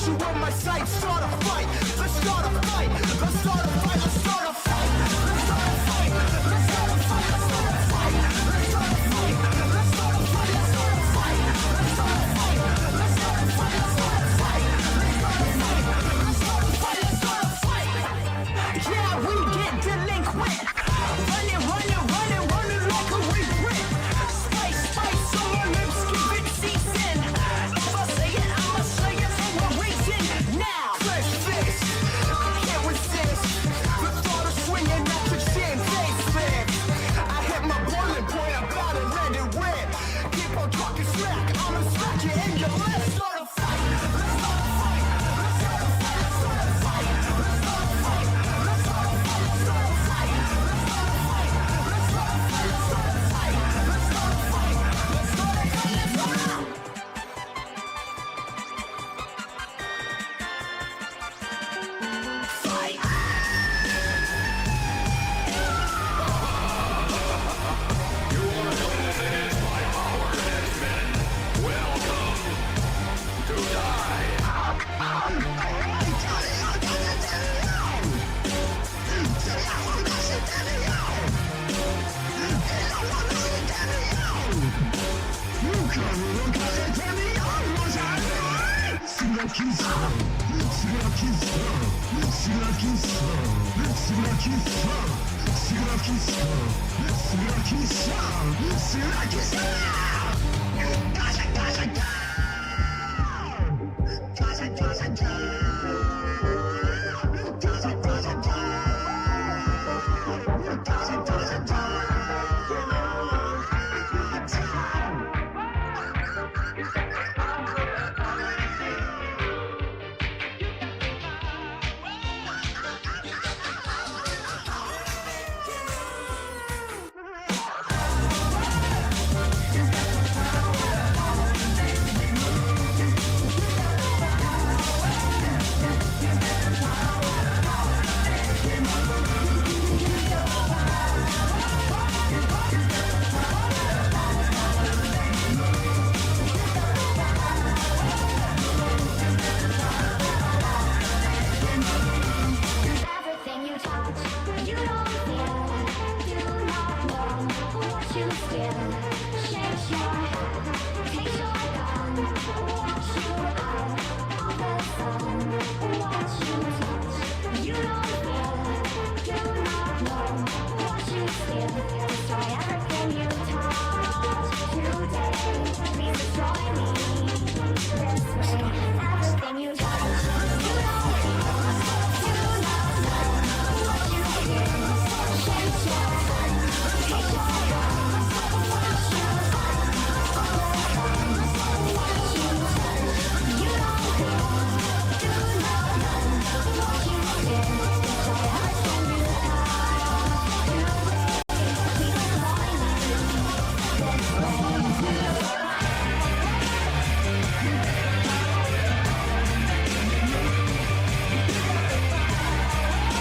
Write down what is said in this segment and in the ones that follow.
you on my sight. Start a fight. Let's start a fight. Let's start a fight. Let's start a fight. Let's start a fight. Let's start a fight. Let's start a fight. Let's start a fight. Let's start a fight. Let's start a fight. Let's start a fight. Let's start a fight. Let's start a fight. Let's start a fight. Let's start a fight. Let's start a fight. Yeah, we get delinquent. Running, running, running, running like a reprint. Spice, spice on my lips, keep it seasoned. If I say it, I'ma say it for a reason. Now, fresh fist, I can't resist the thought of swinging at the chin, facelift. I hit my boiling point, I'm about to let it rip. Keep on talking smack, I'ma smack you in your lip. Start a fight, let's start a fight. Let's start a fight, let's start a fight. Let's start a fight, let's start a fight, let's start a fight. Let's start a fight, let's start a fight, let's start a fight. Let's start a fight, let's start a fight, let's start a fight. Everything you touch, you don't feel, do not know what you feel. Shake your head, take your gun, watch you out of the sun. What you touch, you don't feel, do not know what you feel. Destroy everything you touch today. Please destroy me this way. Everything you touch, you don't feel, do not know what you feel. Shake your head, take your gun, watch you out of the sun. What you touch, you don't feel, do not know what you feel. Destroy everything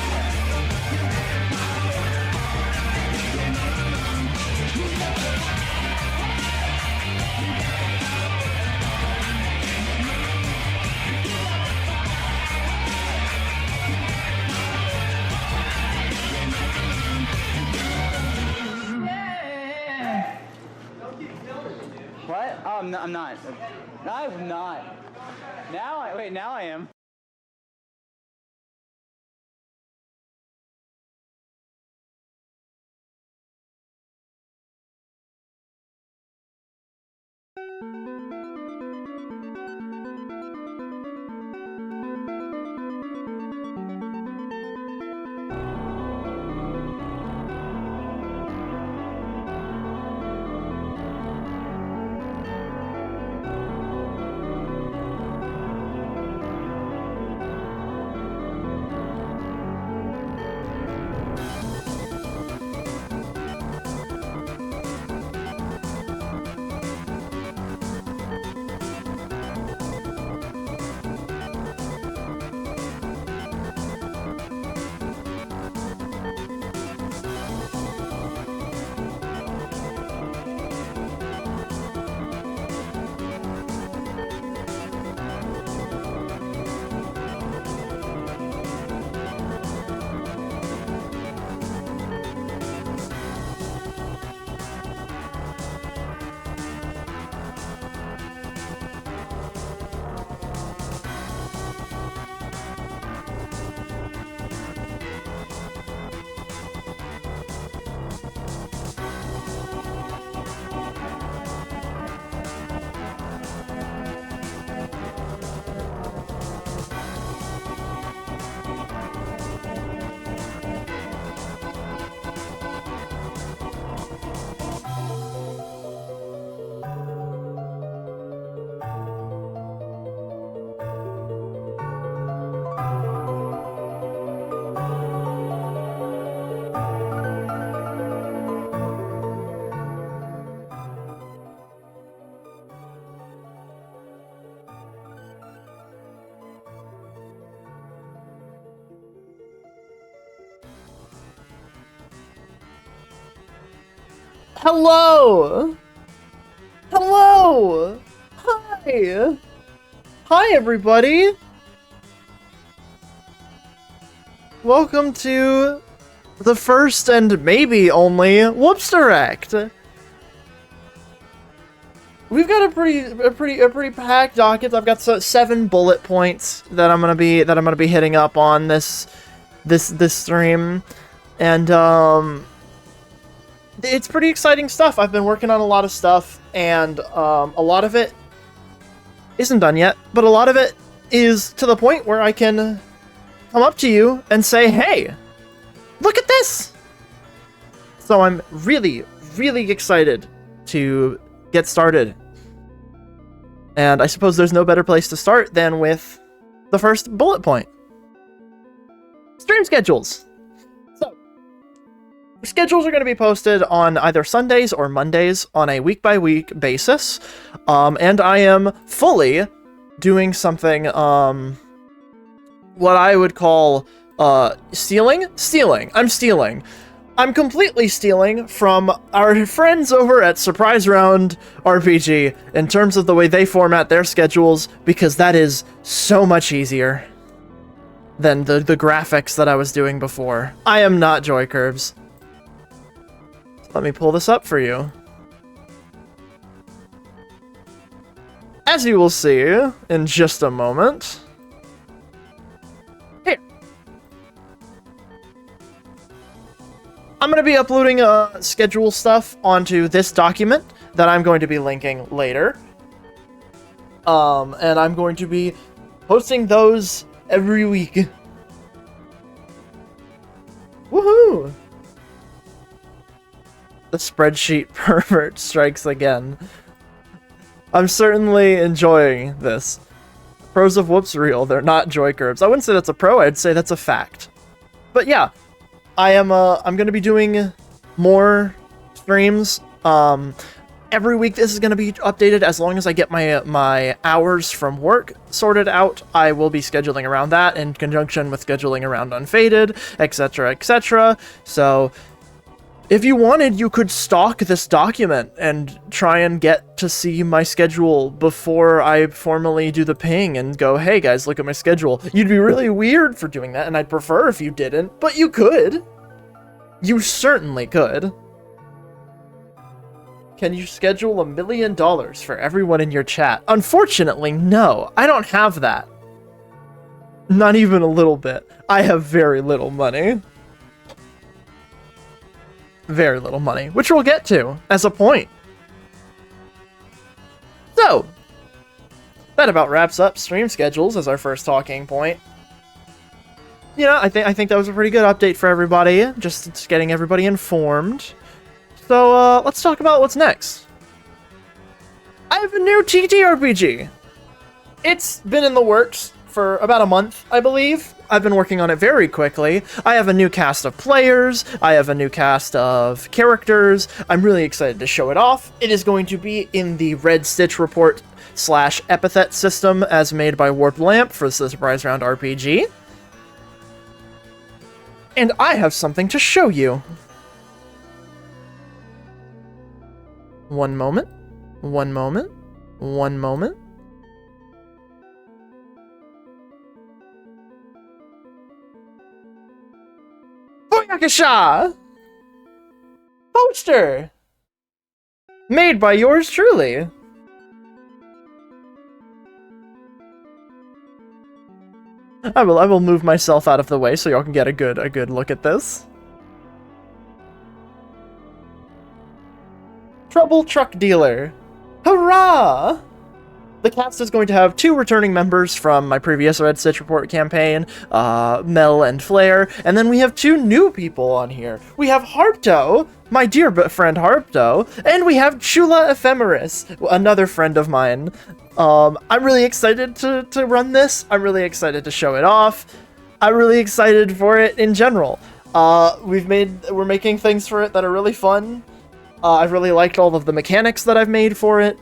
you touch today. Please destroy me this way. What? Oh, I'm not. I'm not. Now I am. Hello! Hello! Hi! Hi, everybody! Welcome to the first and maybe only Whoopz Direct. We've got a pretty packed docket. I've got 7 bullet points that I'm gonna be hitting up on this stream, and it's pretty exciting stuff. I've been working on a lot of stuff, and a lot of it isn't done yet, but a lot of it is to the point where I can come up to you and say, hey, look at this! So I'm really, really excited to get started. And I suppose there's no better place to start than with the first bullet point. Stream schedules. So, schedules are going to be posted on either Sundays or Mondays on a week-by-week basis. And I am fully doing something, what I would call, stealing? I'm stealing. I'm completely stealing from our friends over at Surprise Round RPG in terms of the way they format their schedules, because that is so much easier than the graphics that I was doing before. I am not Joy Curves. Let me pull this up for you. As you will see in just a moment. I'm going to be uploading schedule stuff onto this document that I'm going to be linking later. And I'm going to be posting those every week. Woohoo! The spreadsheet pervert strikes again. I'm certainly enjoying this. Pros of Whoopz real, they're not Joy Curves. I wouldn't say that's a pro, I'd say that's a fact. But yeah. I'm going to be doing more streams. Every week this is going to be updated as long as I get my hours from work sorted out. I will be scheduling around that in conjunction with scheduling around Unfaded, etc., etc. So if you wanted, you could stalk this document and try and get to see my schedule before I formally do the ping and go, hey guys, look at my schedule. You'd be really weird for doing that, and I'd prefer if you didn't, but you could. You certainly could. Can you schedule $1 million for everyone in your chat? Unfortunately, no. I don't have that. Not even a little bit. I have very little money. Very little money, which we'll get to as a point. So, that about wraps up stream schedules as our first talking point. You know, I think that was a pretty good update for everybody, just getting everybody informed. So, let's talk about what's next. I have a new TTRPG. It's been in the works for about a month, I believe. I've been working on it very quickly. I have a new cast of players. I have a new cast of characters. I'm really excited to show it off. It is going to be in the Red Stitch Report / epithet system as made by Warped Lamp for the Surprise Round RPG. And I have something to show you. One moment. One moment. One moment. Booyakasha! Poster! Made by yours truly. I will move myself out of the way so y'all can get a good look at this. Trouble Truck Dealer. Hurrah! The cast is going to have 2 returning members from my previous Red Stitch Report campaign, Mel and Flair, and then we have 2 new people on here. We have Harpto, my dear friend Harpto, and we have Chula Ephemeris, another friend of mine. I'm really excited to run this. I'm really excited to show it off. I'm really excited for it in general. We're making things for it that are really fun. I've really liked all of the mechanics that I've made for it.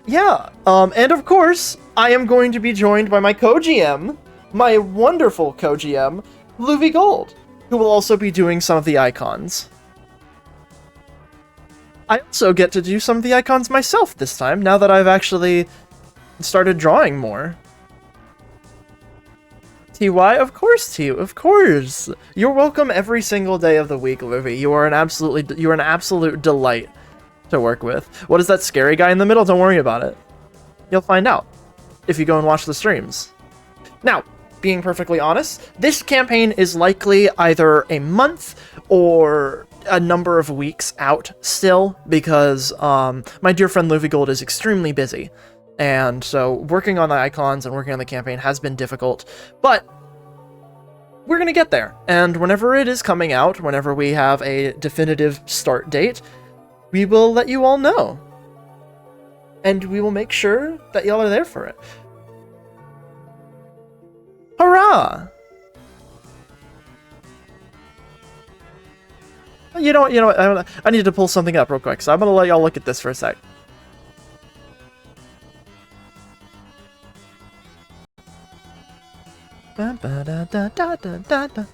Yeah, and of course, I am going to be joined by my co-GM, my wonderful co-GM, Luvi Gold, who will also be doing some of the icons. I also get to do some of the icons myself this time, now that I've actually started drawing more. TY, of course, T, of course. You're welcome every single day of the week, Livy. You're an absolute delight to work with. What is that scary guy in the middle? Don't worry about it. You'll find out if you go and watch the streams. Now, being perfectly honest, this campaign is likely either a month or a number of weeks out still, because my dear friend Luffy Gold is extremely busy. And so working on the icons and working on the campaign has been difficult, but we're gonna get there. And whenever it is coming out, whenever we have a definitive start date, we will let you all know. And we will make sure that y'all are there for it. Hurrah! You know what, I need to pull something up real quick, so I'm gonna let y'all look at this for a sec. Ba-ba-da-da-da-da-da.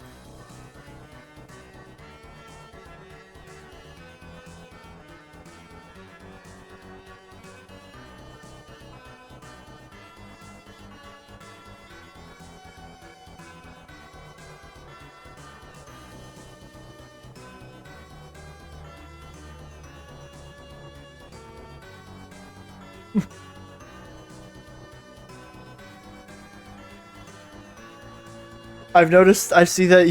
I see that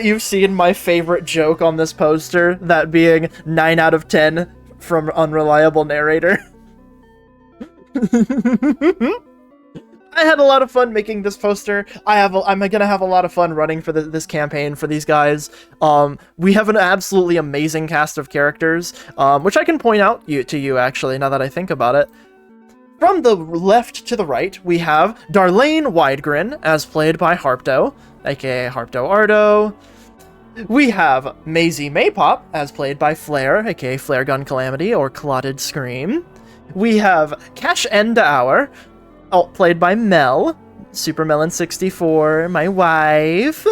you've seen my favorite joke on this poster, that being 9 out of 10 from Unreliable Narrator. I had a lot of fun making this poster. I'm gonna have a lot of fun running for this campaign for these guys. We have an absolutely amazing cast of characters, which I can point out to you actually, now that I think about it. From the left to the right, we have Darlene Widegrin, as played by Harpdo, aka Harpdo Ardo. We have Maisie Maypop, as played by Flare, aka Flare Gun Calamity, or Clotted Scream. We have Cash End Hour, played by Mel, Supermelon64, my wife.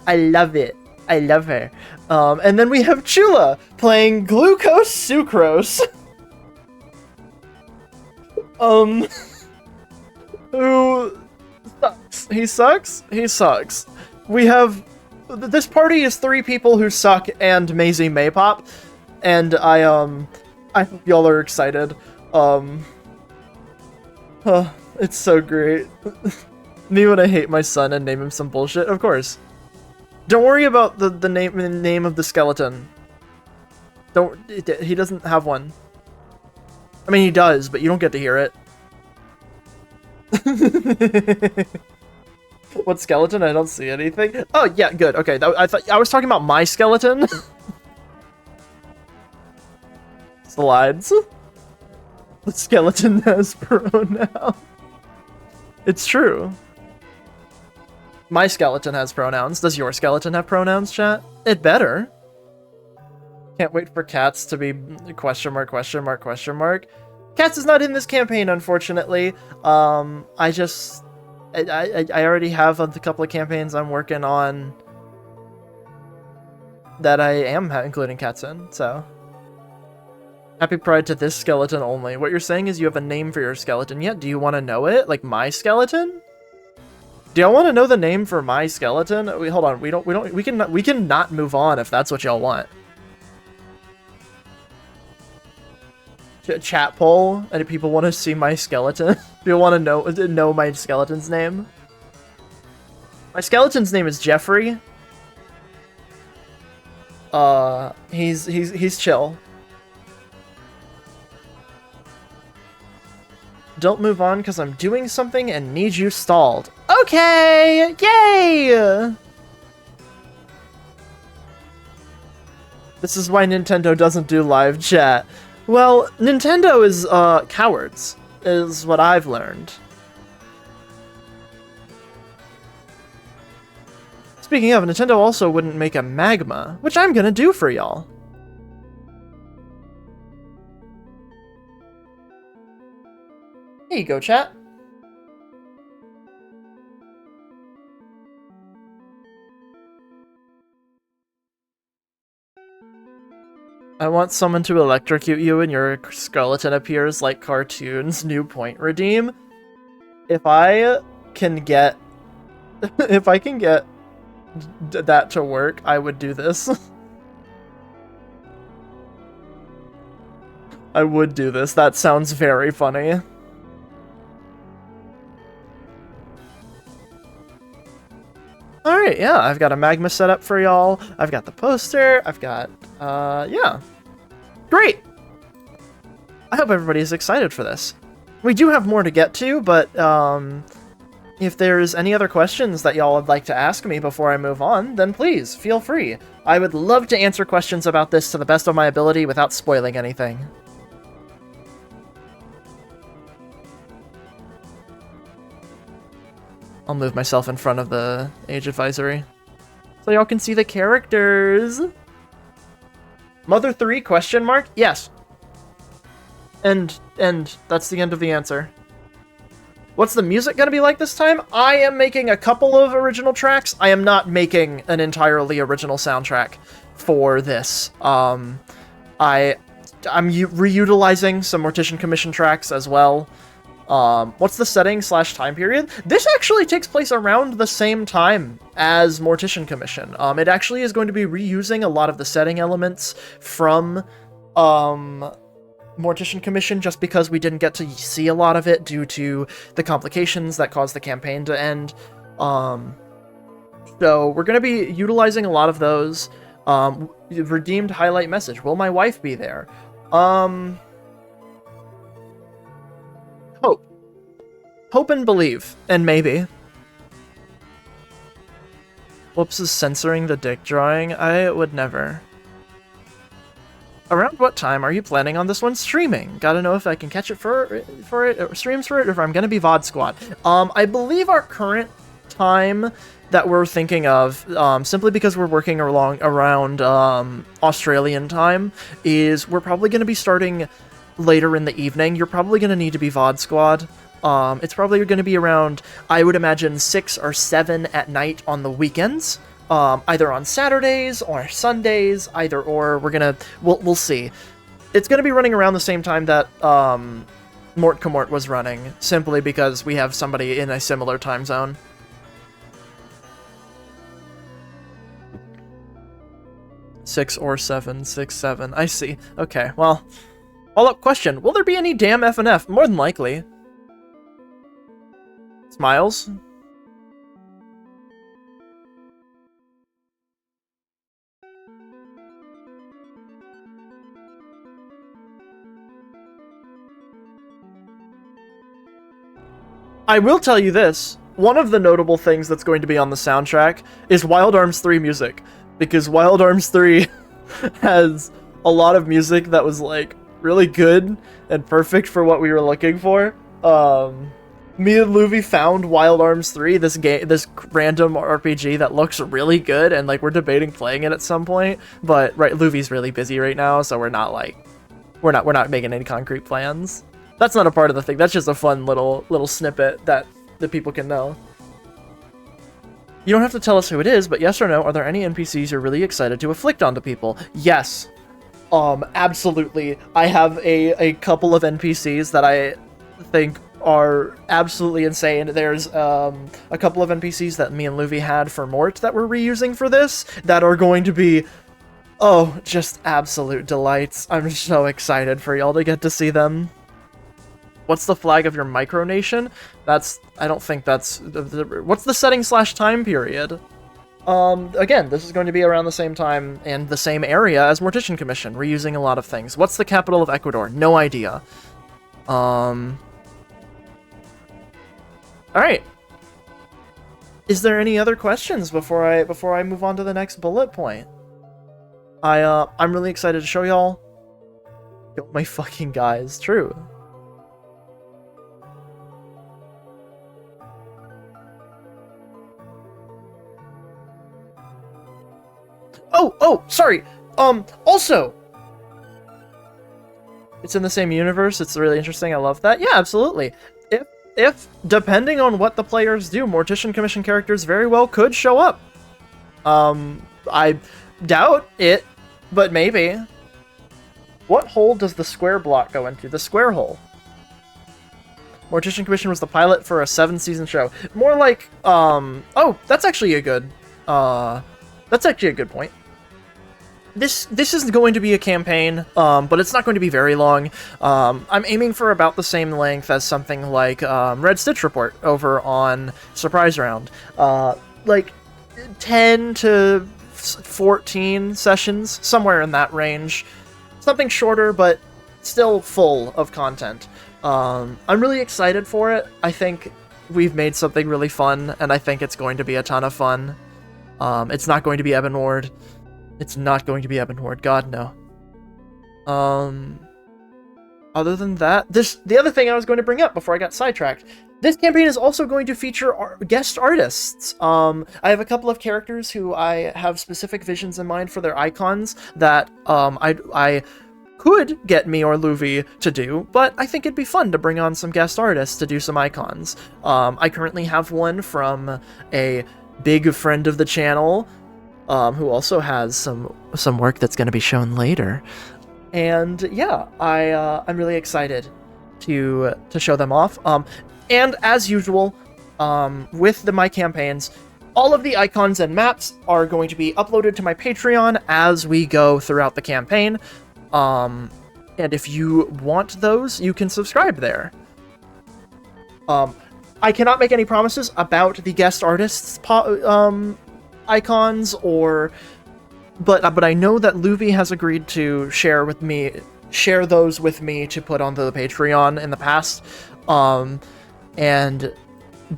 I love it. I love her. And then we have Chula, playing Glucose Sucrose. Who sucks. He sucks? He sucks. We have... This party is 3 people who suck and Maisie Maypop, and I hope y'all are excited. It's so great. Me when I hate my son and name him some bullshit, of course. Don't worry about the name of the skeleton. He doesn't have one. I mean, he does, but you don't get to hear it. What skeleton? I don't see anything. Oh, yeah, good. Okay, I thought I was talking about my skeleton. Slides. The skeleton has pronouns. It's true. My skeleton has pronouns. Does your skeleton have pronouns, chat? It better. Can't wait for Cats to be question mark, question mark, question mark. Cats is not in this campaign, unfortunately. I already have a couple of campaigns I'm working on that I am including Cats in, so. Happy Pride to this skeleton only. What you're saying is you have a name for your skeleton yet? Do you want to know it? Like my skeleton? Do y'all want to know the name for my skeleton? Wait, hold on. We can not move on if that's what y'all want. Chat poll, and if people want to see my skeleton, do you want to know my skeleton's name? My skeleton's name is Jeffrey. He's chill. Don't move on because I'm doing something and need you stalled. Okay! Yay! This is why Nintendo doesn't do live chat. Well, Nintendo is, cowards, is what I've learned. Speaking of, Nintendo also wouldn't make a Magma, which I'm gonna do for y'all. Here you go, chat. I want someone to electrocute you and your skeleton appears like cartoons. New point redeem. If I can get... if I can get that to work, I would do this. I would do this. That sounds very funny. Alright, yeah, I've got a magma set up for y'all. I've got the poster. I've got, yeah. Great! I hope everybody's excited for this. We do have more to get to, but, if there's any other questions that y'all would like to ask me before I move on, then please, feel free. I would love to answer questions about this to the best of my ability without spoiling anything. I'll move myself in front of the age advisory so y'all can see the characters. Mother 3 question mark? Yes. And that's the end of the answer. What's the music gonna be like this time? I am making a couple of original tracks. I am not making an entirely original soundtrack for this. I'm reutilizing some Mortician Commission tracks as well. What's the setting / time period? This actually takes place around the same time as Mortician Commission. It actually is going to be reusing a lot of the setting elements from, Mortician Commission just because we didn't get to see a lot of it due to the complications that caused the campaign to end. So we're going to be utilizing a lot of those. Redeemed highlight message. Will my wife be there? Hope and believe, and maybe. Whoopz is censoring the dick drawing. I would never. Around what time are you planning on this one streaming? Gotta know if I can catch it for it, or streams for it, or if I'm gonna be VOD squad. I believe our current time that we're thinking of, simply because we're working around Australian time, is we're probably gonna be starting later in the evening. You're probably gonna need to be VOD squad. It's probably going to be around, I would imagine, 6 or 7 at night on the weekends. Either on Saturdays or Sundays, either or. We'll see. It's going to be running around the same time that Mort Comort was running, simply because we have somebody in a similar time zone. Six or 7, 6, 7. I see. Okay, well. Follow-up question. Will there be any damn FNF? More than likely. Smiles? I will tell you this. One of the notable things that's going to be on the soundtrack is Wild Arms 3 music. Because Wild Arms 3 has a lot of music that was, like, really good and perfect for what we were looking for. Me and Luvi found Wild Arms 3, this random RPG that looks really good, and like we're debating playing it at some point. But right, Luvi's really busy right now, so we're not making any concrete plans. That's not a part of the thing. That's just a fun little snippet that the people can know. You don't have to tell us who it is, but yes or no, are there any NPCs you're really excited to afflict onto people? Yes. Absolutely. I have a couple of NPCs that I think are absolutely insane. There's a couple of NPCs that me and Luvi had for Mort that we're reusing for this that are going to be, oh, just absolute delights. I'm so excited for y'all to get to see them. What's the flag of your micronation? I don't think that's, what's the setting / time period? Again, this is going to be around the same time and the same area as Mortician Commission, reusing a lot of things. What's the capital of Ecuador? No idea. Alright. Is there any other questions before I move on to the next bullet point? I'm really excited to show y'all. Yo, my fucking guys, true. Oh, sorry. Also, it's in the same universe. It's really interesting. I love that. Yeah, absolutely. If depending on what the players do, Mortician Commission characters very well could show up. I doubt it, but maybe. What hole does the square block go into? The square hole. Mortician Commission was the pilot for a 7-season show. More like, oh, that's actually a good, point. This is going to be a campaign, but it's not going to be very long. I'm aiming for about the same length as something like Red Stitch Report over on Surprise Round. Like 10 to 14 sessions, somewhere in that range. Something shorter, but still full of content. I'm really excited for it. I think we've made something really fun, and I think it's going to be a ton of fun. It's not going to be Ebon Ward. It's not going to be Ebon Ward. God, no. Other than that, the other thing I was going to bring up before I got sidetracked. This campaign is also going to feature guest artists. I have a couple of characters who I have specific visions in mind for their icons that I could get me or Luvi to do, but I think it'd be fun to bring on some guest artists to do some icons. I currently have one from a big friend of the channel, who also has some work that's going to be shown later. And yeah, I'm really excited to show them off. And as usual, with my campaigns, all of the icons and maps are going to be uploaded to my Patreon as we go throughout the campaign. And if you want those, you can subscribe there. I cannot make any promises about the guest artists' icons, but I know that Luvi has agreed to share those with me to put on the Patreon in the past.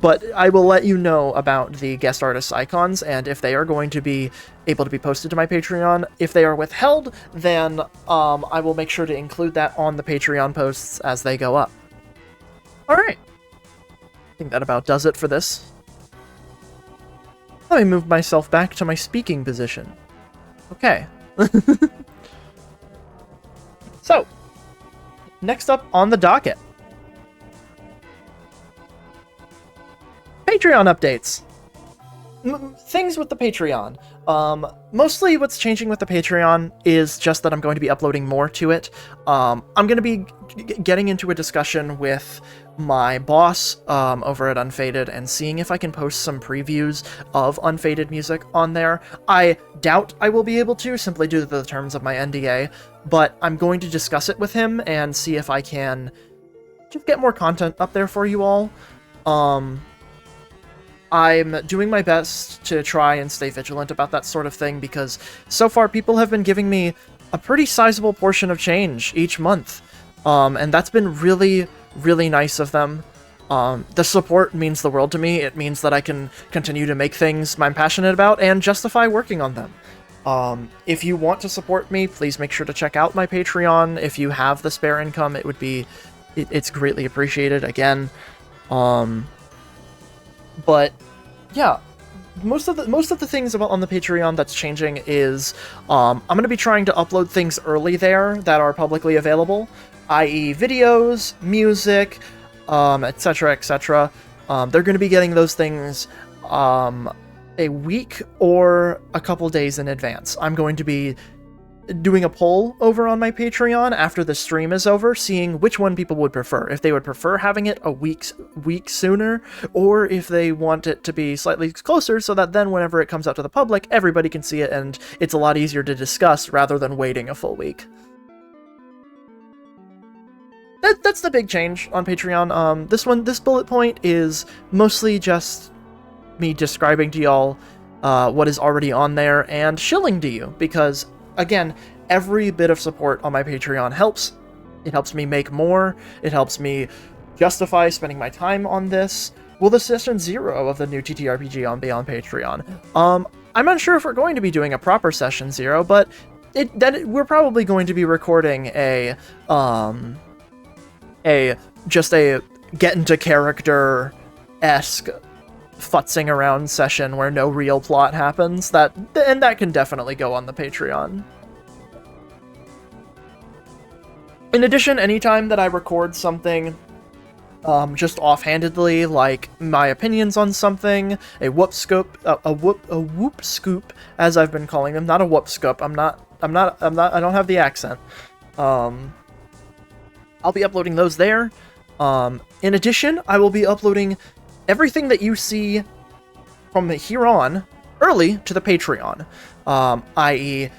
But I will let you know about the guest artists' icons, and if they are going to be able to be posted to my Patreon. If they are withheld, then I will make sure to include that on the Patreon posts as they go up. Alright. I think that about does it for this. Let me move myself back to my speaking position. Okay. So, next up on the docket. Patreon updates. Things with the Patreon. Mostly what's changing with the Patreon is just that I'm going to be uploading more to it. I'm going to be getting into a discussion with my boss over at Unfaded and seeing if I can post some previews of Unfaded music on there. I doubt I will be able to, simply due to the terms of my NDA, but I'm going to discuss it with him and see if I can just get more content up there for you all. I'm doing my best to try and stay vigilant about that sort of thing, because so far people have been giving me a pretty sizable portion of change each month, and that's been really, really nice of them. The support means the world to me. It means that I can continue to make things I'm passionate about and justify working on them. If you want to support me, please make sure to check out my Patreon. If you have the spare income, it's greatly appreciated, again. But yeah, most of the things on the Patreon that's changing is I'm going to be trying to upload things early there that are publicly available, i.e. videos, music, etc., etc. They're going to be getting those things a week or a couple days in advance. I'm going to be doing a poll over on my Patreon after the stream is over, seeing which one people would prefer. If they would prefer having it a week sooner, or if they want it to be slightly closer, so that then whenever it comes out to the public, everybody can see it and it's a lot easier to discuss rather than waiting a full week. That's the big change on Patreon. This bullet point is mostly just me describing to y'all what is already on there and shilling to you, because again, every bit of support on my Patreon helps. It helps me make more. It helps me justify spending my time on this. Will the Session 0 of the new TTRPG be on Patreon? I'm unsure if we're going to be doing a proper Session 0, but we're probably going to be recording a get into character-esque futzing around session where no real plot happens, and that can definitely go on the Patreon. In addition, anytime that I record something just offhandedly, like my opinions on something, a whoop scoop, as I've been calling them, not a whoop scoop. I don't have the accent. I'll be uploading those there. In addition, I will be uploading everything that you see from here on early to the Patreon, i.e.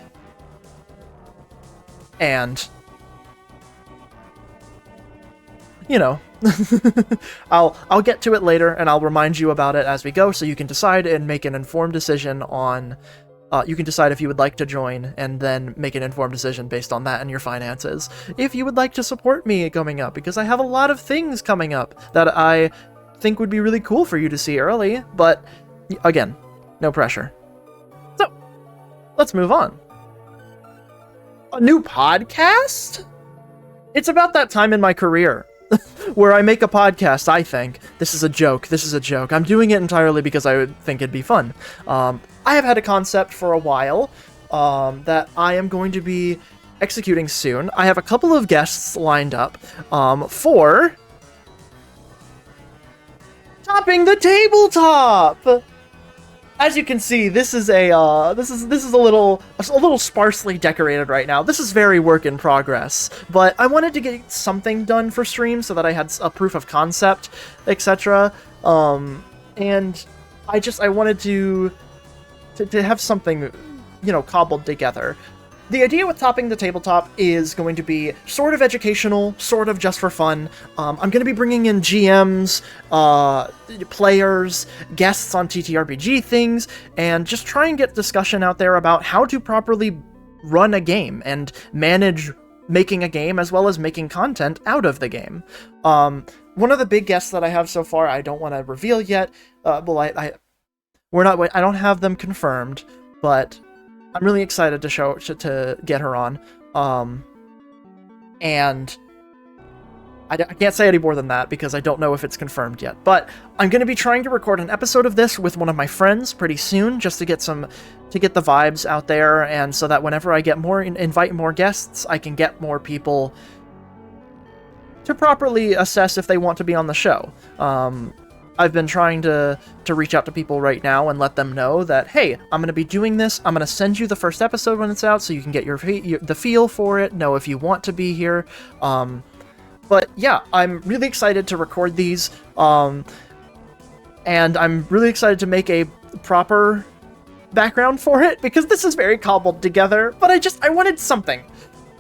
and, you know, I'll get to it later, and I'll remind you about it as we go, so you can decide and make an informed decision on, you can decide if you would like to join, and then make an informed decision based on that and your finances. If you would like to support me coming up, because I have a lot of things coming up that I think would be really cool for you to see early, but, again, no pressure. So, let's move on. A new podcast? It's about that time in my career where I make a podcast, I think. This is a joke. I'm doing it entirely because I would think it'd be fun. I have had a concept for a while that I am going to be executing soon. I have a couple of guests lined up for Topping the Tabletop! As you can see, this is a this is a little sparsely decorated right now. This is very work in progress, but I wanted to get something done for stream so that I had a proof of concept, etc. And I wanted to have something, you know, cobbled together. The idea with Topping the Tabletop is going to be sort of educational, sort of just for fun. I'm going to be bringing in GMs, players, guests on TTRPG things, and just try and get discussion out there about how to properly run a game and manage making a game as well as making content out of the game. One of the big guests that I have so far, I don't want to reveal yet. I don't have them confirmed, but I'm really excited to get her on, and I can't say any more than that because I don't know if it's confirmed yet, but I'm going to be trying to record an episode of this with one of my friends pretty soon, just to get the vibes out there, and so that whenever I get invite more guests, I can get more people to properly assess if they want to be on the show. I've been trying to reach out to people right now and let them know that, hey, I'm going to be doing this. I'm going to send you the first episode when it's out so you can get the feel for it, know if you want to be here. But yeah, I'm really excited to record these, and I'm really excited to make a proper background for it, because this is very cobbled together, but I wanted something.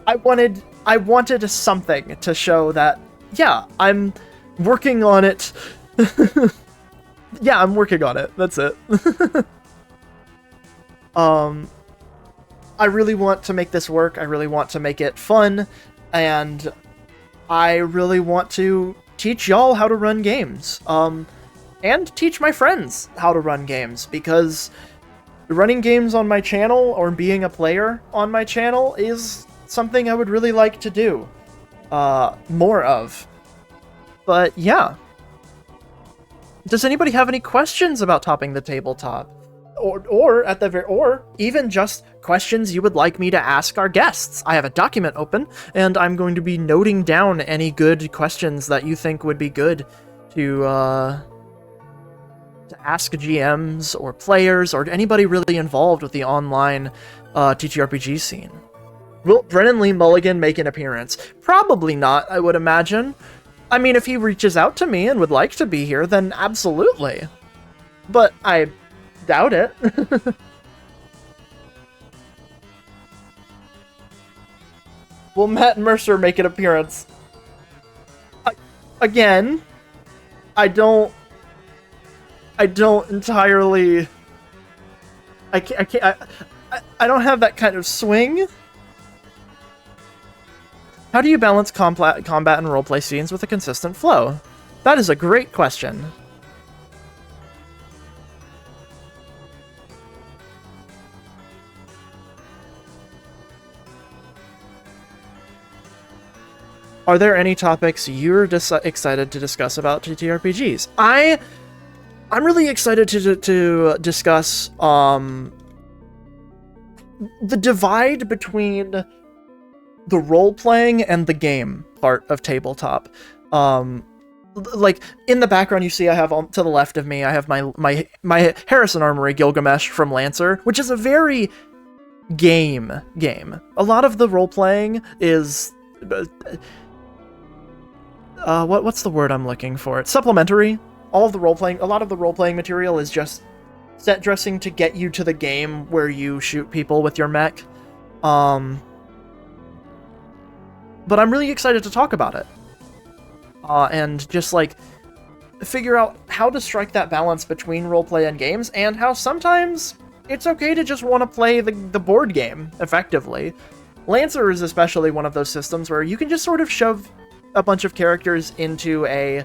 I wanted something to show that, yeah, I'm working on it. Yeah, I'm working on it. That's it. I really want to make this work. I really want to make it fun, and I really want to teach y'all how to run games. And teach my friends how to run games, because running games on my channel, or being a player on my channel, is something I would really like to do more of. But yeah. Does anybody have any questions about Topping the Tabletop? Or even just questions you would like me to ask our guests? I have a document open, and I'm going to be noting down any good questions that you think would be good to ask GMs or players or anybody really involved with the online TTRPG scene. Will Brennan Lee Mulligan make an appearance? Probably not, I would imagine. I mean, if he reaches out to me and would like to be here, then absolutely. But I doubt it. Will Matt Mercer make an appearance? Again, I don't entirely... I don't have that kind of swing. How do you balance combat and roleplay scenes with a consistent flow? That is a great question. Are there any topics you're excited to discuss about TTRPGs? I'm really excited to discuss the divide between the role-playing and the game part of tabletop. Like, in the background you see I have, to the left of me, I have my Harrison Armory Gilgamesh from Lancer, which is a very game. A lot of the role-playing is... what's the word I'm looking for? It's supplementary. A lot of the role-playing material is just set dressing to get you to the game where you shoot people with your mech. But I'm really excited to talk about it. And just, like, figure out how to strike that balance between roleplay and games, and how sometimes it's okay to just want to play the board game, effectively. Lancer is especially one of those systems where you can just sort of shove a bunch of characters into a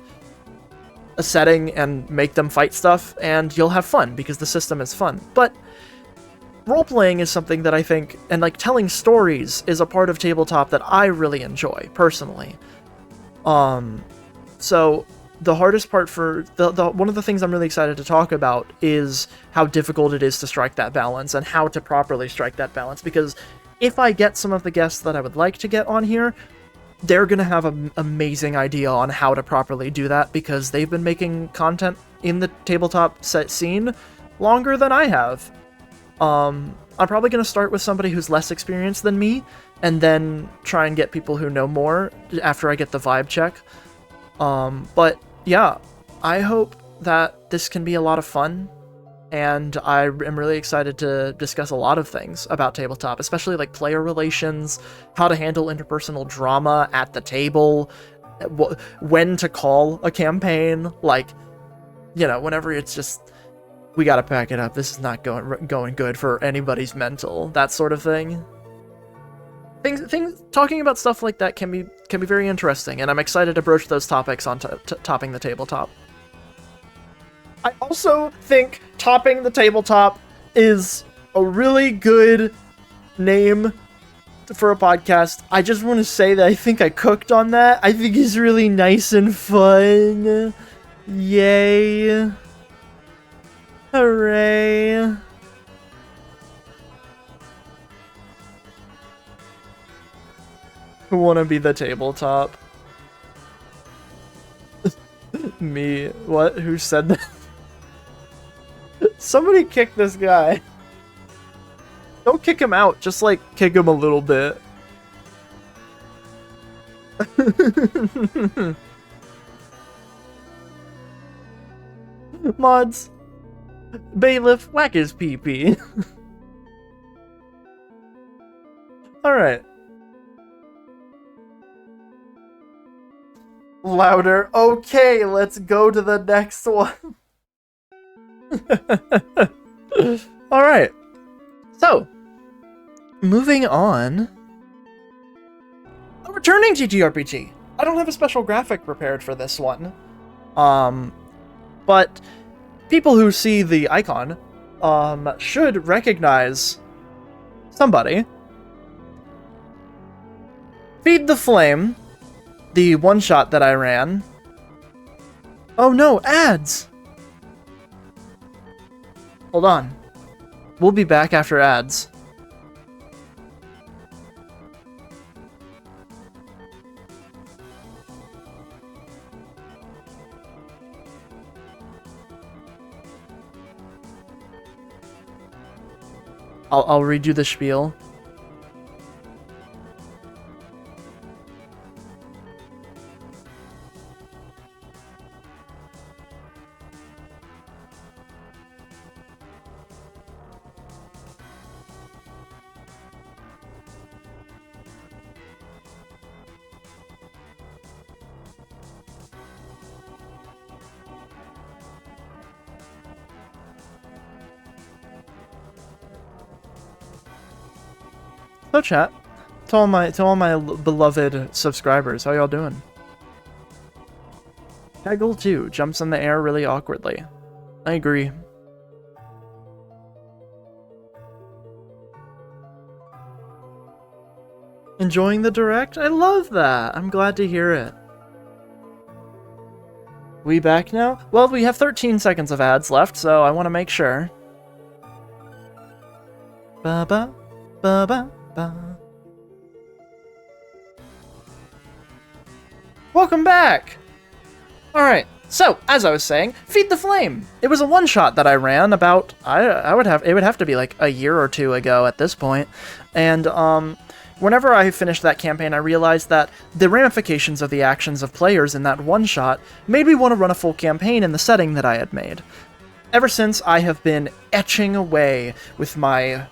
setting and make them fight stuff, and you'll have fun, because the system is fun. But role-playing is something that I think, and like telling stories is a part of tabletop that I really enjoy, personally. So the hardest part for one of the things I'm really excited to talk about is how difficult it is to strike that balance and how to properly strike that balance, because if I get some of the guests that I would like to get on here, they're going to have an amazing idea on how to properly do that, because they've been making content in the tabletop set scene longer than I have. I'm probably going to start with somebody who's less experienced than me, and then try and get people who know more after I get the vibe check. But yeah, I hope that this can be a lot of fun, and I am really excited to discuss a lot of things about tabletop, especially like player relations, how to handle interpersonal drama at the table, when to call a campaign, like, you know, whenever it's just, we gotta pack it up, this is not going good for anybody's mental, that sort of thing. Talking about stuff like that can be very interesting, and I'm excited to broach those topics on Topping the Tabletop. I also think Topping the Tabletop is a really good name for a podcast. I just want to say that I think I cooked on that. I think it's really nice and fun. Yay. Hooray. Who wanna be the tabletop? Me. What? Who said that? Somebody kick this guy. Don't kick him out, just like kick him a little bit. Mods. Bailiff, whack his pee-pee. Alright. Louder. Okay, let's go to the next one. Alright. So, moving on. A returning TTRPG. I don't have a special graphic prepared for this one. But people who see the icon should recognize somebody. Feed the Flame, the one-shot that I ran. Oh no, ads! Hold on. We'll be back after ads. I'll read you the spiel. Hello, chat. To all my beloved subscribers, how y'all doing? Kegel 2 jumps in the air really awkwardly. I agree. Enjoying the direct? I love that. I'm glad to hear it. We back now? Well, we have 13 seconds of ads left, so I want to make sure. Ba-ba, ba-ba. Welcome back! Alright, So, as I was saying, Feed the Flame. It was a one-shot that I ran about, it would have to be like a year or two ago at this point. And, whenever I finished that campaign, I realized that the ramifications of the actions of players in that one-shot made me want to run a full campaign in the setting that I had made. Ever since, I have been etching away with my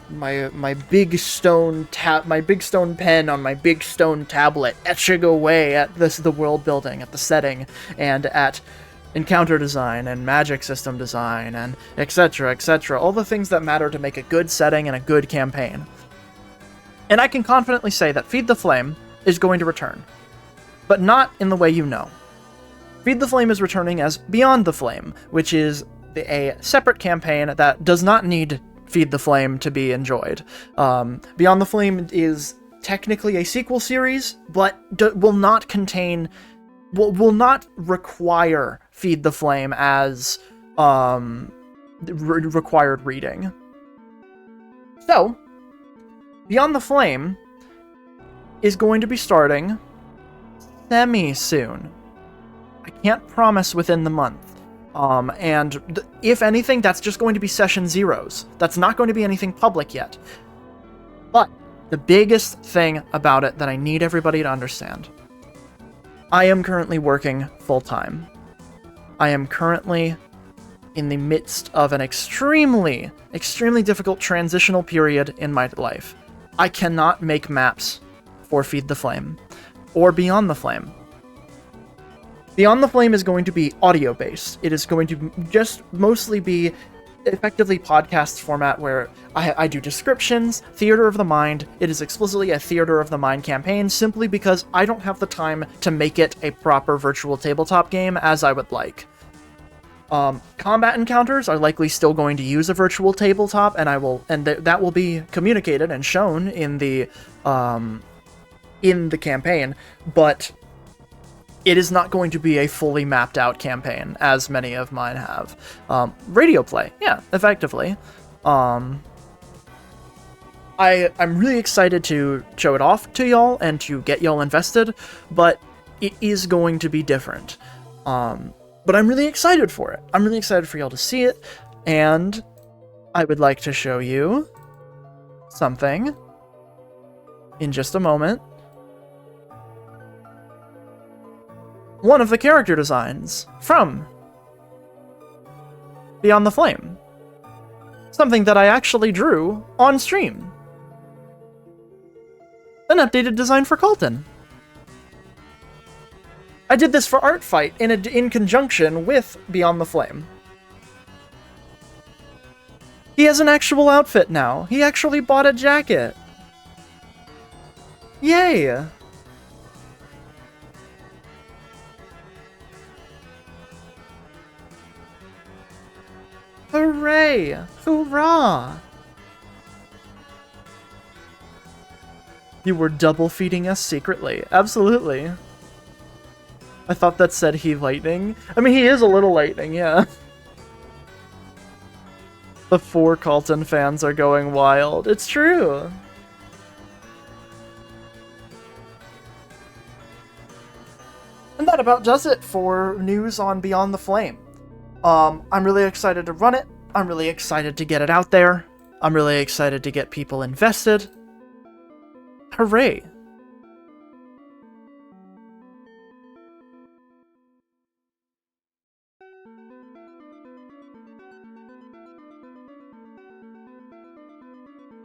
big stone pen on my big stone tablet, etching away at the world building, at the setting, and at encounter design and magic system design and etc, etc, all the things that matter to make a good setting and a good campaign. And I can confidently say that Feed the Flame is going to return, but not in the way you know. Feed the Flame is returning as Beyond the Flame, which is a separate campaign that does not need Feed the Flame to be enjoyed. Beyond the Flame is technically a sequel series, but will not require Feed the Flame as required reading. So, Beyond the Flame is going to be starting semi-soon. I can't promise within the month. If anything, that's just going to be session zeros. That's not going to be anything public yet. But the biggest thing about it that I need everybody to understand, I am currently working full-time. I am currently in the midst of an extremely, extremely difficult transitional period in my life. I cannot make maps for Feed the Flame or Beyond the Flame. Beyond the Flame is going to be audio-based. It is going to just mostly be effectively podcast format where I do descriptions, theater of the mind. It is explicitly a theater of the mind campaign simply because I don't have the time to make it a proper virtual tabletop game as I would like. Combat encounters are likely still going to use a virtual tabletop, and that will be communicated and shown in the campaign, but it is not going to be a fully mapped out campaign, as many of mine have. Radio play, yeah, effectively. I'm really excited to show it off to y'all and to get y'all invested, but it is going to be different. But I'm really excited for it. I'm really excited for y'all to see it, and I would like to show you something in just a moment. One of the character designs from Beyond the Flame. Something that I actually drew on stream. An updated design for Colton. I did this for Art Fight in conjunction with Beyond the Flame. He has an actual outfit now. He actually bought a jacket. Yay! Hooray! Hoorah! You were double feeding us secretly. Absolutely. I thought that said he lightning. I mean, he is a little lightning, yeah. The 4 Colton fans are going wild. It's true. And that about does it for news on Beyond the Flame. I'm really excited to run it. I'm really excited to get it out there. I'm really excited to get people invested. Hooray.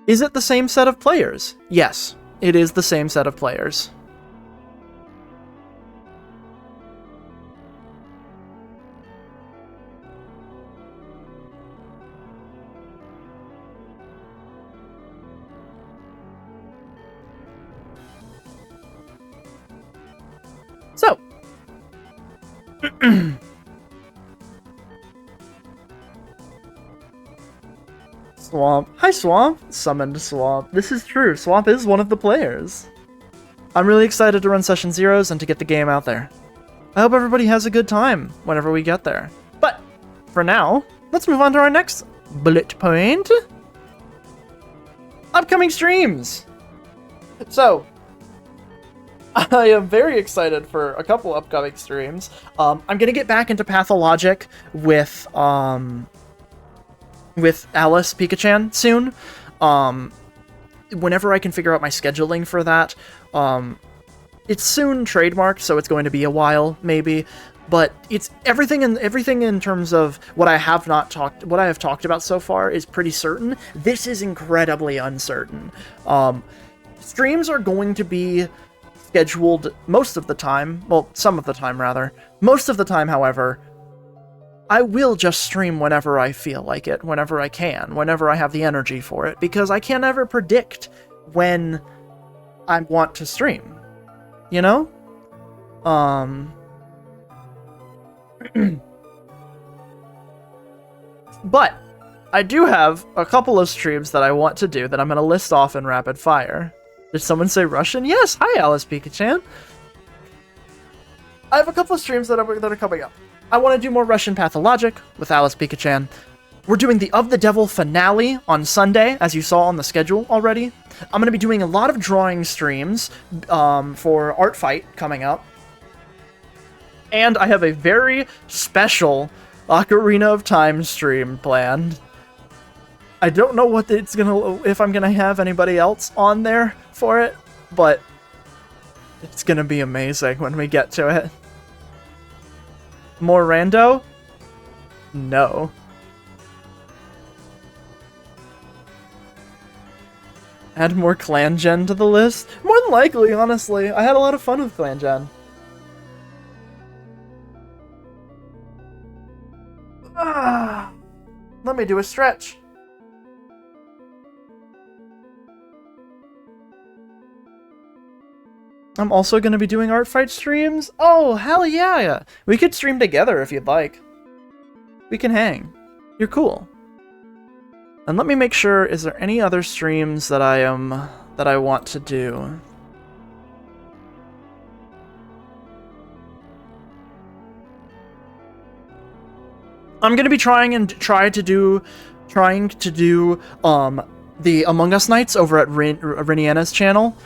Is it the same set of players? Yes, it is the same set of players. So, Swamp. Hi, Swamp. Summoned Swamp. This is true. Swamp is one of the players. I'm really excited to run Session Zeros and to get the game out there. I hope everybody has a good time whenever we get there. But, for now, let's move on to our next bullet point. Upcoming streams! So, I am very excited for a couple upcoming streams. I'm gonna get back into Pathologic with Alice Pikachu soon. Whenever I can figure out my scheduling for that. It's soon trademarked, so it's going to be a while, maybe. But it's everything in terms of what I have talked about so far is pretty certain. This is incredibly uncertain. Streams are going to be scheduled most of the time. Well, some of the time, rather. Most of the time, however, I will just stream whenever I feel like it, whenever I can, whenever I have the energy for it, because I can't ever predict when I want to stream. You know? But I do have a couple of streams that I want to do that I'm going to list off in rapid fire. Did someone say Russian? Yes! Hi, Alice Pikachu. I have a couple of streams that are coming up. I want to do more Russian Pathologic with Alice Pikachu. We're doing the Of the Devil finale on Sunday, as you saw on the schedule already. I'm going to be doing a lot of drawing streams for Art Fight coming up. And I have a very special Ocarina of Time stream planned. I don't know if I'm gonna have anybody else on there for it, but it's gonna be amazing when we get to it. More rando? No. Add more Clan Gen to the list? More than likely, honestly. I had a lot of fun with Clan Gen. Let me do a stretch. I'm also going to be doing Art Fight streams. Oh, hell yeah. We could stream together if you'd like. We can hang. You're cool. And let me make sure, is there any other streams that I want to do? I'm gonna be trying to do the Among Us nights over at Riniana's channel,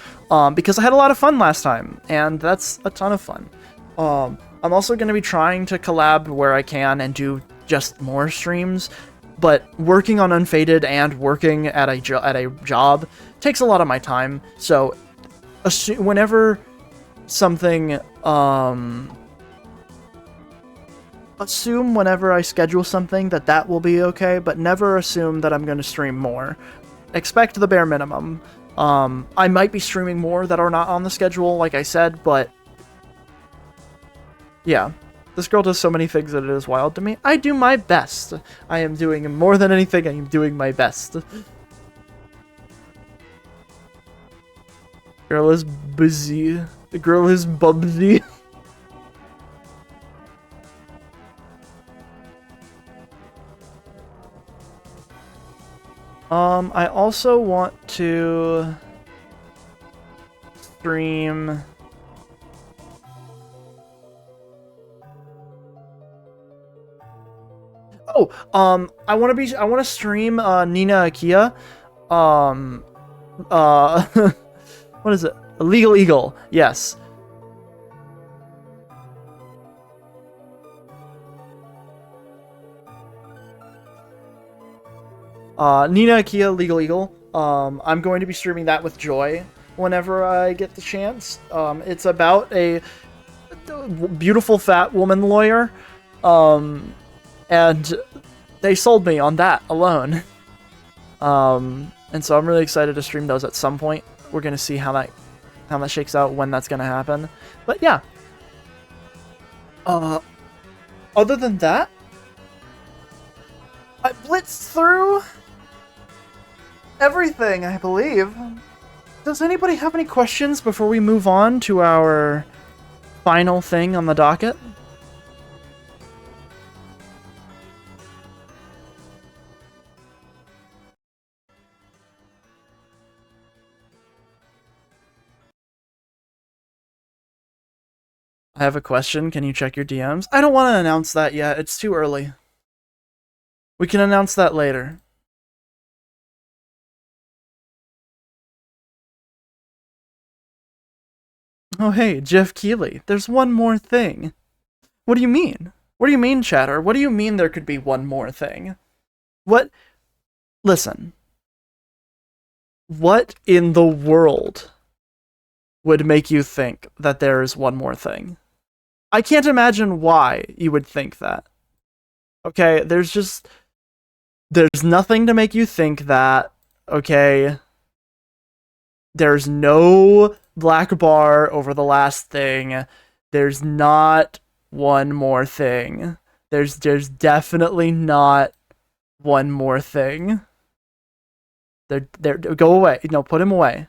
because I had a lot of fun last time, and that's a ton of fun. I'm also gonna be trying to collab where I can and do just more streams, but working on Unfaded and working at a job takes a lot of my time. So whenever something assume whenever I schedule something that will be okay, but never assume that I'm going to stream more. Expect the bare minimum. I might be streaming more that are not on the schedule, like I said, but yeah. This girl does so many things that it is wild to me. I do my best. I am doing more than anything, I am doing my best. Girl is busy. The girl is bubsy. I also want to stream... Oh, I want to stream Nina Akia. What is it? Illegal Eagle. Yes. Nina Akia, Legal Eagle. I'm going to be streaming that with Joy whenever I get the chance. It's about a beautiful fat woman lawyer. And they sold me on that alone. And so I'm really excited to stream those at some point. We're gonna see how that shakes out, when that's gonna happen. But yeah. Other than that, I blitzed through everything, I believe. Does anybody have any questions before we move on to our final thing on the docket? I have a question. Can you check your DMs? I don't want to announce that yet. It's too early. We can announce that later. Oh hey, Jeff Keighley, there's one more thing. What do you mean? What do you mean, chatter? What do you mean there could be one more thing? What? Listen. What in the world would make you think that there is one more thing? I can't imagine why you would think that. Okay, there's nothing to make you think that, okay? There's no black bar over the last thing. There's not one more thing. There's definitely not one more thing. Go away. No, put him away.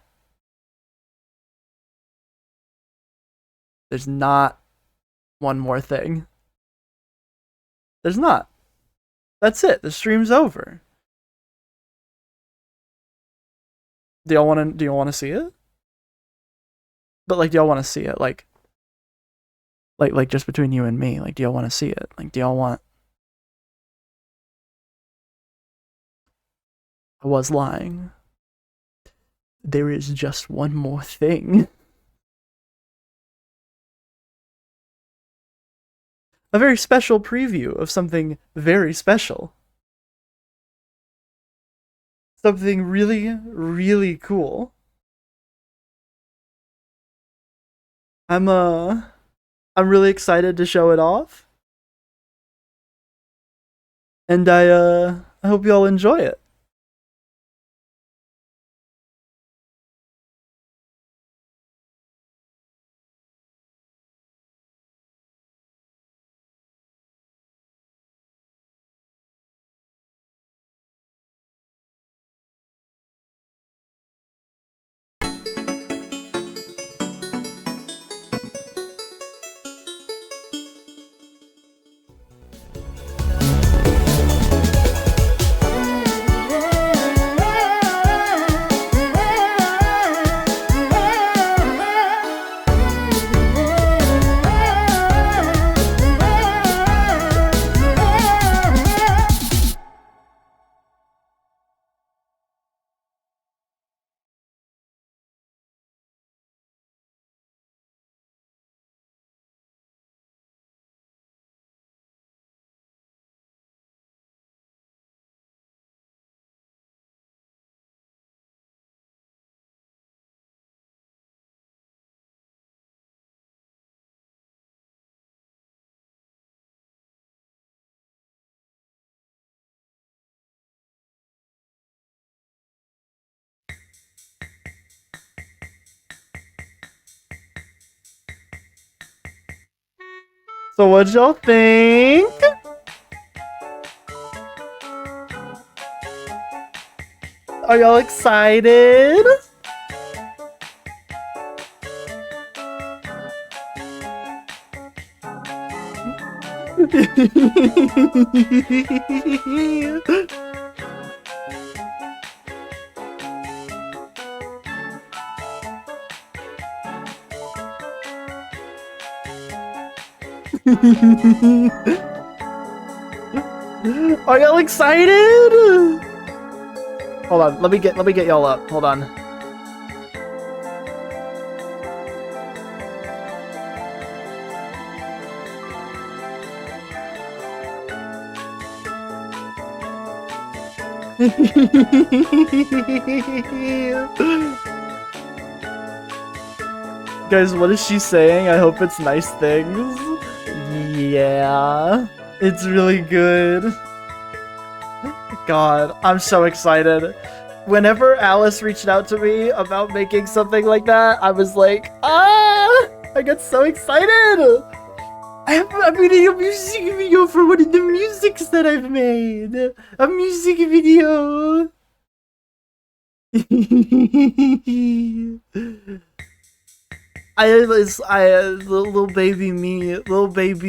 There's not one more thing. There's not. That's it. The stream's over. Do y'all want to see it? But like, do y'all want to see it? Like just between you and me. Like, do y'all want to see it? Like, do y'all want? I was lying. There is just one more thing. A very special preview of something very special. Something really, really cool. I'm really excited to show it off. And I hope y'all enjoy it. So what y'all think? Are y'all excited? Are y'all excited? Hold on, let me get y'all up. Hold on. Guys, what is she saying? I hope it's nice things. Yeah, it's really good. God, I'm so excited. Whenever Alice reached out to me about making something like that, I was like, I got so excited. I'm making a music video for one of the musics that I've made. A music video. Little baby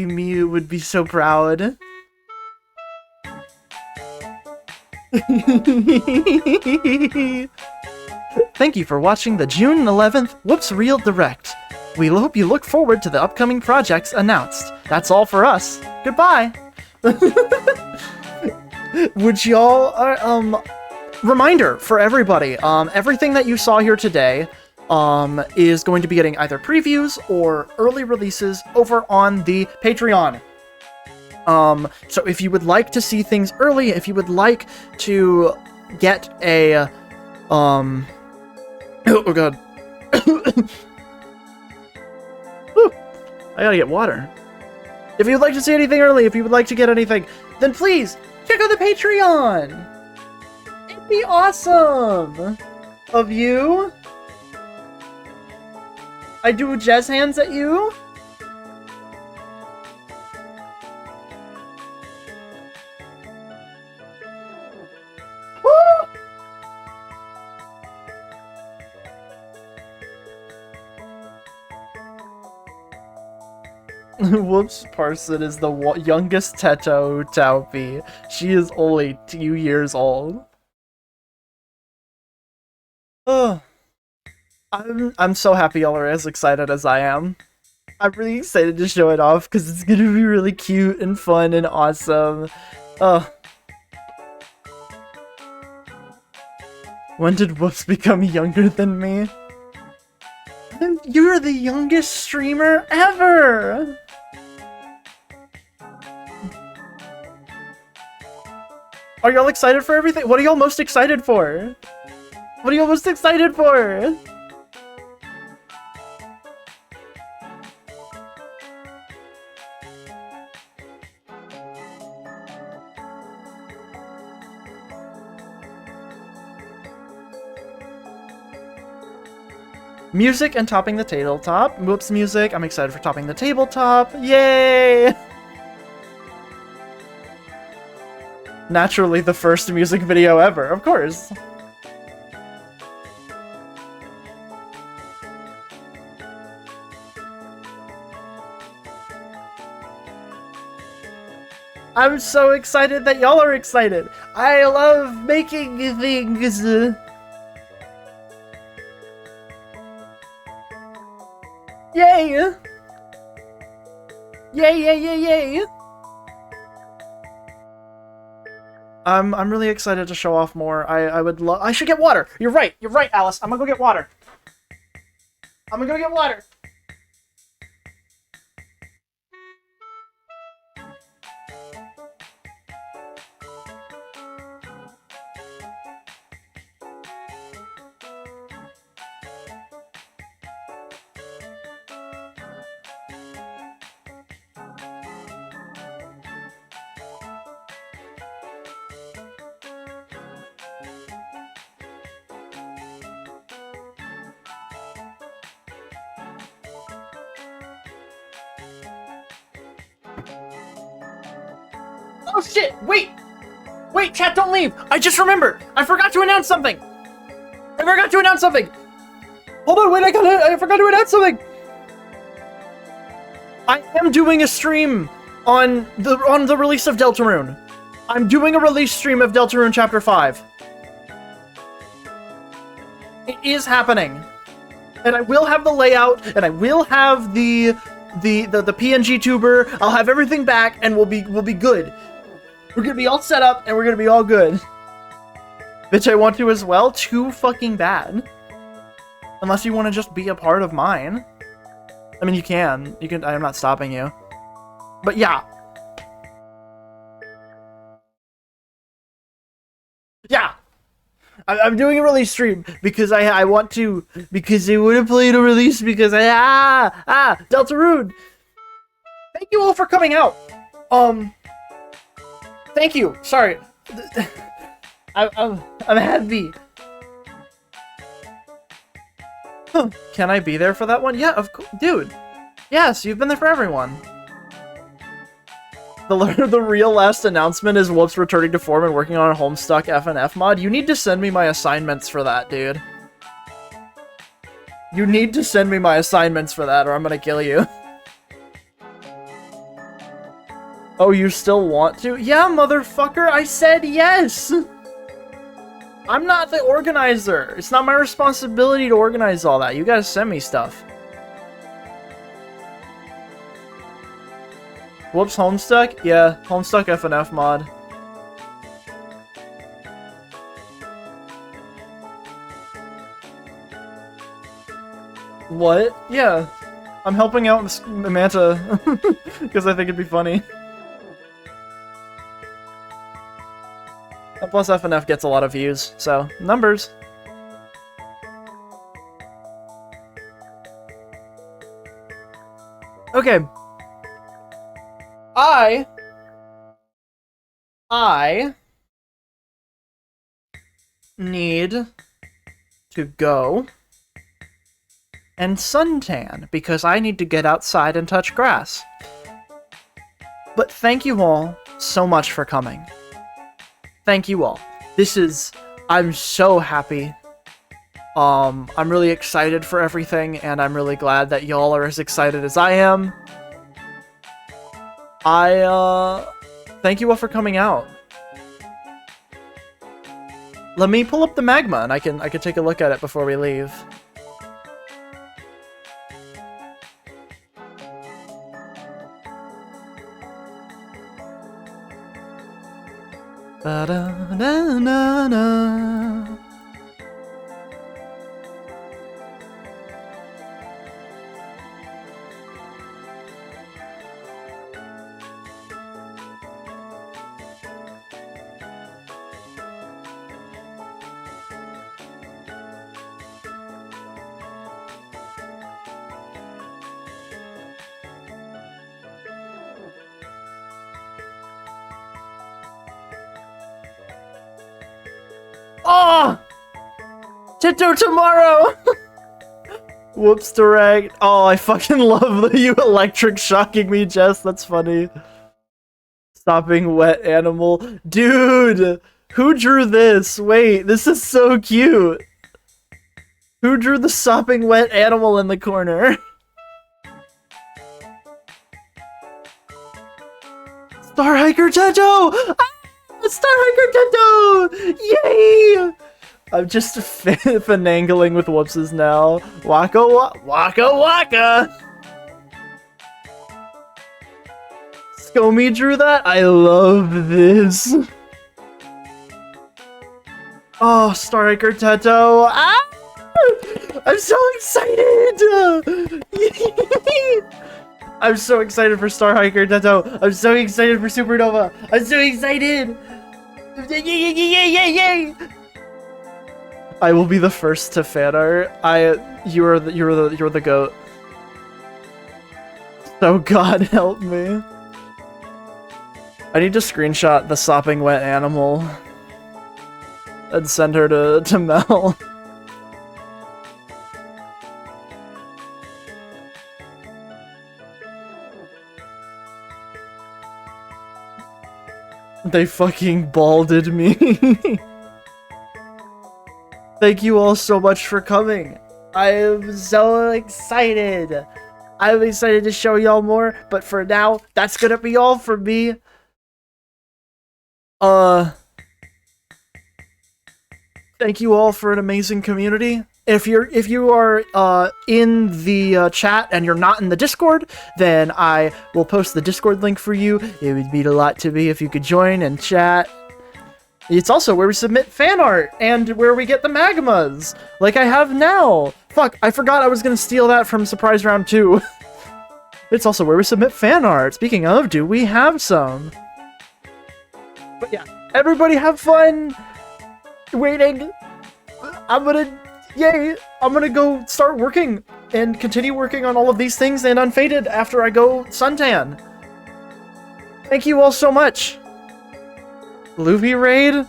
me would be so proud. Thank you for watching the June 11th Whoopz Reel Direct. We hope you look forward to the upcoming projects announced. That's all for us. Goodbye. Would y'all, reminder for everybody, everything that you saw here today, is going to be getting either previews or early releases over on the Patreon. So if you would like to see things early, if you would like to get a, oh god. Whew. I gotta get water. If you'd like to see anything early, if you would like to get anything, then please check out the Patreon. It'd be awesome of you. I do jazz hands at you. Whoopz Parson is the youngest Teto Taupi. She is only 2 years old. Oh, I'm so happy y'all are as excited as I am. I'm really excited to show it off because it's gonna be really cute and fun and awesome. When did Whoopz become younger than me? You're the youngest streamer ever! Are y'all excited for everything? What are y'all most excited for? What are y'all most excited for? Music and topping the tabletop. Whoopz music. I'm excited for topping the tabletop. Yay! Naturally, the first music video ever, of course. I'm so excited that y'all are excited. I love making things. Yay! Yay, yay, yay, yay! I'm really excited to show off more. I should get water! You're right, Alice. I'm gonna go get water. I'm gonna go get water. Oh shit! Wait! Wait, chat, don't leave! I just remembered! I forgot to announce something! Hold on, wait, I forgot to announce something! I am doing a stream on the release of Deltarune. I'm doing a release stream of Deltarune Chapter 5. It is happening. And I will have the layout, and I will have the PNG tuber. I'll have everything back, and we'll be good. We're gonna be all set up, and we're gonna be all good. Bitch, I want to as well. Too fucking bad. Unless you want to just be a part of mine. I mean, you can. I'm not stopping you. But yeah. Yeah! I'm doing a release stream because I want to, because they would have played a release because Deltarune! Thank you all for coming out! Thank you! Sorry. I'm happy. Huh. Can I be there for that one? Yeah, of course. Dude. Yes, you've been there for everyone. The real last announcement is Whoopz returning to form and working on a Homestuck FNF mod. You need to send me my assignments for that, dude. You need to send me my assignments for that or I'm gonna kill you. Oh, you still want to? Yeah, motherfucker, I said yes! I'm not the organizer. It's not my responsibility to organize all that. You gotta send me stuff. Whoops, Homestuck? Yeah, Homestuck FNF mod. What? Yeah. I'm helping out Manta because I think it'd be funny. And plus FNF gets a lot of views, so numbers. Okay. I need to go and suntan because I need to get outside and touch grass. But thank you all so much for coming. Thank you all. I'm so happy. I'm really excited for everything, and I'm really glad that y'all are as excited as I am. Thank you all for coming out. Let me pull up the magma, and I can take a look at it before we leave. Ba-da-na-na-na. Oh! Tito tomorrow! Whoopz direct. Oh, I fucking love you electric shocking me, Jess. That's funny. Stopping wet animal. Dude! Who drew this? Wait, this is so cute. Who drew the sopping wet animal in the corner? Star Hiker Tento! Star Hiker Tento! Yay! I'm just finagling with Whoopzes now. Waka waka waka! Skomi drew that? I love this. Oh, Star Hiker Tento! Ah! I'm so excited! I'm so excited for Star Hiker Tento! I'm so excited for Supernova! I'm so excited! Yay, yay, yay, yay! I will be the first to fan art. You're the goat. So God help me. I need to screenshot the sopping wet animal and send her to Mel. They fucking balded me. Thank you all so much for coming. I am so excited. I'm excited to show y'all more, but for now, that's gonna be all for me. Thank you all for an amazing community. If you are in the chat and you're not in the Discord, then I will post the Discord link for you. It would mean a lot to me if you could join and chat. It's also where we submit fan art and where we get the magmas, like I have now. Fuck, I forgot I was gonna steal that from Surprise Round 2. It's also where we submit fan art. Speaking of, do we have some? But yeah, everybody have fun waiting. I'm gonna go start working and continue working on all of these things and Unfaded after I go suntan. Thank you all so much. Luffy raid?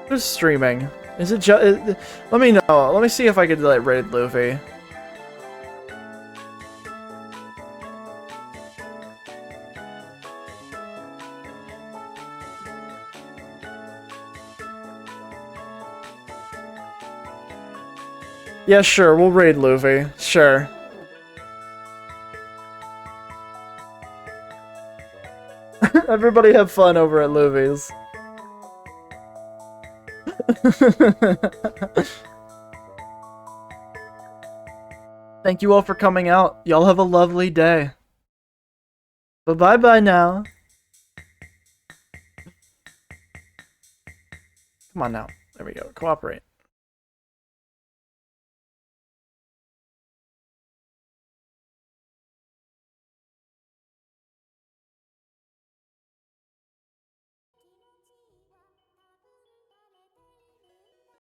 Who's streaming? Is it just... Let me know. Let me see if I could like raid Luffy. Yeah, sure, we'll raid Luffy. Sure. Everybody have fun over at Luffy's. Thank you all for coming out. Y'all have a lovely day. But bye-bye now. Come on now. There we go. Cooperate.